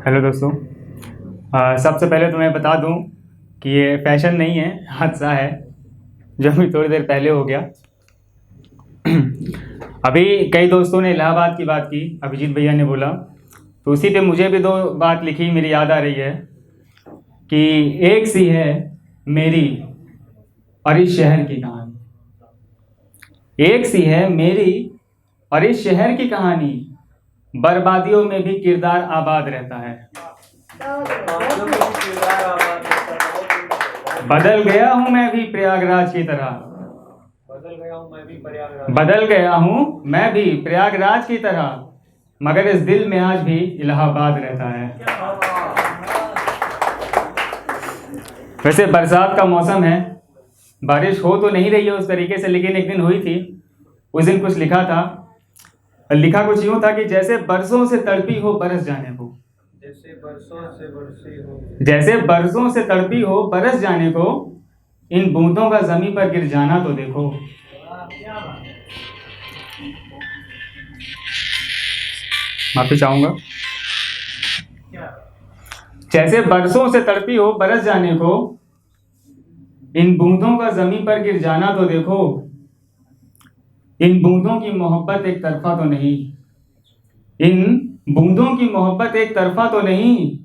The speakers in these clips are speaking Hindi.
हेलो दोस्तों। सबसे पहले तो मैं बता दूं कि ये फैशन नहीं है, हादसा है जो अभी थोड़ी देर पहले हो गया। अभी कई दोस्तों ने इलाहाबाद की बात की, अभिजीत भैया ने बोला, तो उसी पे मुझे भी दो बात लिखी मेरी याद आ रही है कि एक सी है मेरी और इस शहर की कहानी, एक सी है मेरी और इस शहर की कहानी, बर्बादियों में भी किरदार आबाद रहता है। बदल गया हूं मैं भी प्रयागराज की तरह, बदल गया हूं मैं भी प्रयागराज की तरह, मगर इस दिल में आज भी इलाहाबाद रहता है। वैसे बरसात का मौसम है, बारिश हो तो नहीं रही है उस तरीके से, लेकिन एक दिन हुई थी। उस दिन कुछ लिखा था, लिखा कुछ यूं था कि जैसे बरसों से तड़पी हो बरस जाने को, जैसे बरसों से तड़पी हो बरस जाने को, इन बूंदों का जमीन पर गिर जाना तो देखो। माफी चाहूंगा। जैसे बरसों से तड़पी हो बरस जाने को, इन बूंदों का जमीन पर गिर जाना तो देखो। इन बूंदों की मोहब्बत एक तरफा तो नहीं, इन बूंदों की मोहब्बत एक तरफा तो नहीं,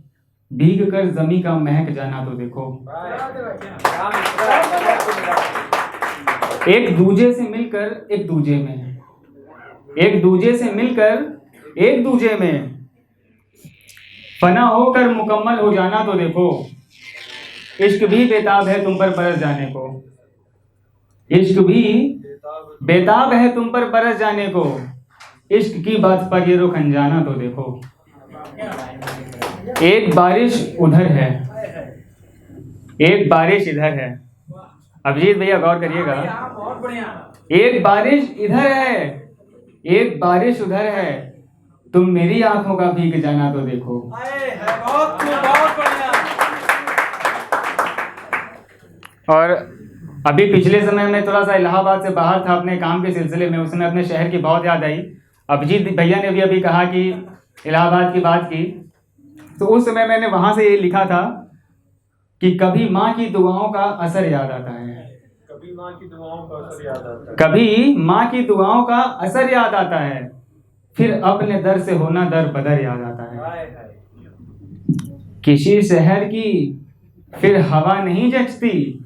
भीग कर जमी का महक जाना तो देखो। एक दूजे से मिलकर एक दूजे में, एक दूजे से मिलकर एक दूजे में, फना होकर मुकम्मल हो जाना तो देखो। इश्क भी बेताब है तुम पर बरस जाने को, इश्क भी बेताब है तुम पर बरस जाने को, इश्क की बात पर ये रुख अनजाना तो देखो। एक बारिश उधर है, एक बारिश इधर है। अभिजीत भैया गौर करिएगा, एक बारिश इधर है, एक बारिश उधर है, तुम मेरी आंखों का भीग जाना तो देखो। और अभी पिछले समय में थोड़ा सा इलाहाबाद से बाहर था अपने काम के सिलसिले में, उसमें अपने शहर की बहुत याद आई। अभिजीत भैया ने भी अभी कहा कि इलाहाबाद की बात की, तो उस समय मैंने वहां से ये लिखा था कि कभी माँ की दुआओं का असर याद आता है, कभी माँ की दुआओं का असर याद आता है, कभी माँ की दुआओं का असर याद आता है, फिर अपने दर से होना दर बदर याद आता है। किसी शहर की फिर हवा नहीं जचती,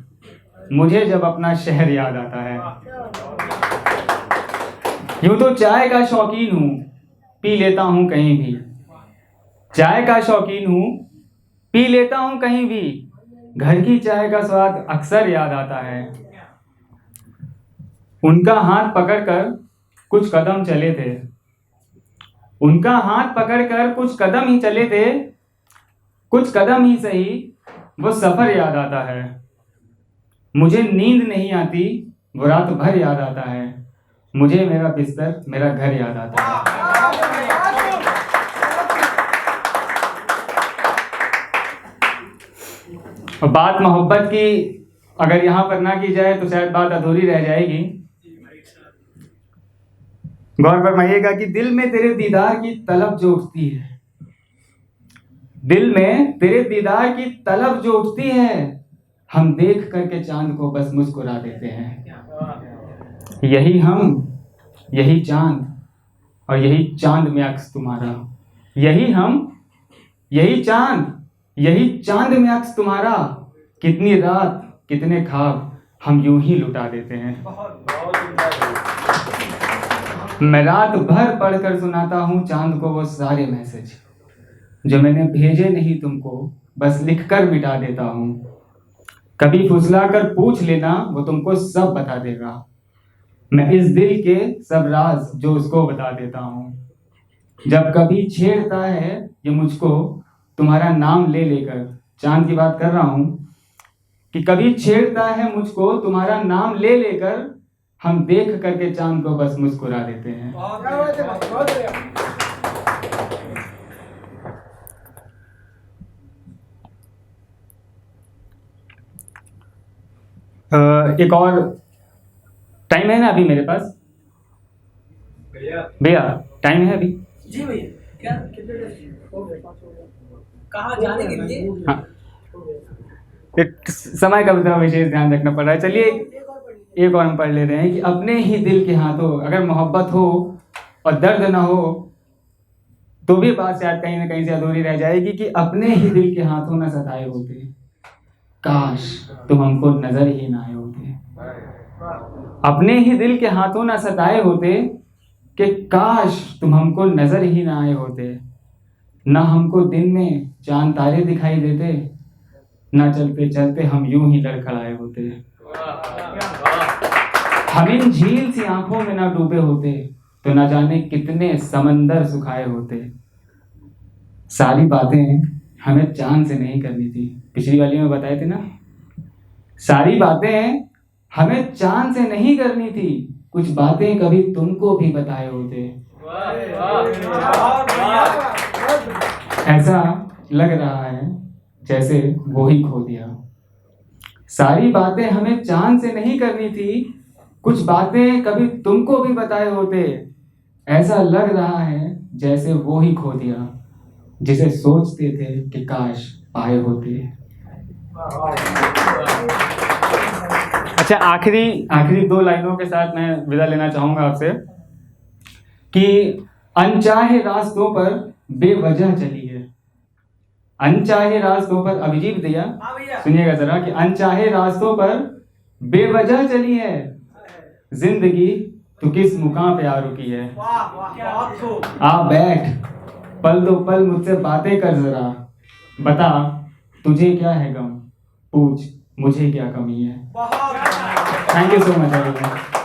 मुझे जब अपना शहर याद आता है। यूं तो चाय का शौकीन हूं, पी लेता हूं कहीं भी, चाय का शौकीन हूं, पी लेता हूं कहीं भी, घर की चाय का स्वाद अक्सर याद आता है। उनका हाथ पकड़कर कुछ कदम चले थे, उनका हाथ पकड़कर कुछ कदम ही चले थे, कुछ कदम ही सही वो सफर याद आता है। मुझे नींद नहीं आती वो रात भर याद आता है, मुझे मेरा बिस्तर मेरा घर याद आता है। और बात मोहब्बत की अगर यहाँ पर ना की जाए तो शायद बात अधूरी रह जाएगी। गौर फरमाइएगा कि दिल में तेरे दीदार की तलब जो उठती है, दिल में तेरे दीदार की तलब जो उठती है, हम देख करके चांद को बस मुस्कुरा देते हैं। यही हम, यही चांद, और यही चांद में अक्स तुम्हारा, यही हम, यही चांद, यही चांद में अक्स तुम्हारा, कितनी रात कितने ख्वाब हम यूं ही लुटा देते हैं। मैं रात भर पढ़कर सुनाता हूं चांद को वो सारे मैसेज जो मैंने भेजे नहीं तुमको, बस लिखकर मिटा देता हूं। कभी फुसलाकर पूछ लेना वो तुमको सब बता देगा, मैं इस दिल के सब राज जो उसको बता देता हूं। जब कभी छेड़ता है ये मुझको तुम्हारा नाम ले लेकर, चांद की बात कर रहा हूं, कि कभी छेड़ता है मुझको तुम्हारा नाम ले लेकर, हम देख करके चांद को बस मुस्कुरा देते हैं। एक और टाइम है ना अभी मेरे पास? भैया टाइम है अभी? जी भैया, क्या कहाँ जाने के लिए? हाँ, समय का भी थोड़ा विशेष ध्यान रखना पड़ रहा है। चलिए एक और हम पढ़ ले रहे हैं कि अपने ही दिल के हाथों, अगर मोहब्बत हो और दर्द ना हो तो भी बात शायद कहीं ना कहीं से अधूरी रह जाएगी, कि अपने ही दिल के हाथों ना सताए होते, काश तुम हमको नजर ही ना आए होते। अपने ही दिल के हाथों ना सताए होते, कि काश तुम हमको नजर ही ना आए होते। ना हमको दिन में चांद तारे दिखाई देते, ना चलते चलते हम यूं ही लड़खड़ाए होते। हम इन झील सी आंखों में ना डूबे होते, तो ना जाने कितने समंदर सुखाए होते। सारी बातें हमें चांद से नहीं करनी थी, पिछली वाली में बताए थे ना, सारी बातें हमें चांद से नहीं करनी थी, कुछ बातें कभी तुमको भी बताए होते। ऐसा लग रहा है जैसे वो ही खो दिया। सारी बातें हमें चांद से नहीं करनी थी, कुछ बातें कभी तुमको भी बताए होते। ऐसा लग रहा है जैसे वो ही खो दिया, जिसे सोचते थे कि काश पाए होते। अच्छा, आखिरी 2 लाइनों के साथ मैं विदा लेना चाहूंगा आपसे, कि अनचाहे रास्तों पर बेवजह चली है। अनचाहे रास्तों पर, अभिजीत भैया सुनिएगा जरा, कि अनचाहे रास्तों पर बेवजह चली है जिंदगी, तो किस मुकाम पे आ रुकी है। आ बैठ, पल दो पल मुझसे बातें कर जरा, बता तुझे क्या है गम, पूछ मुझे क्या कमी है। Thank you so much.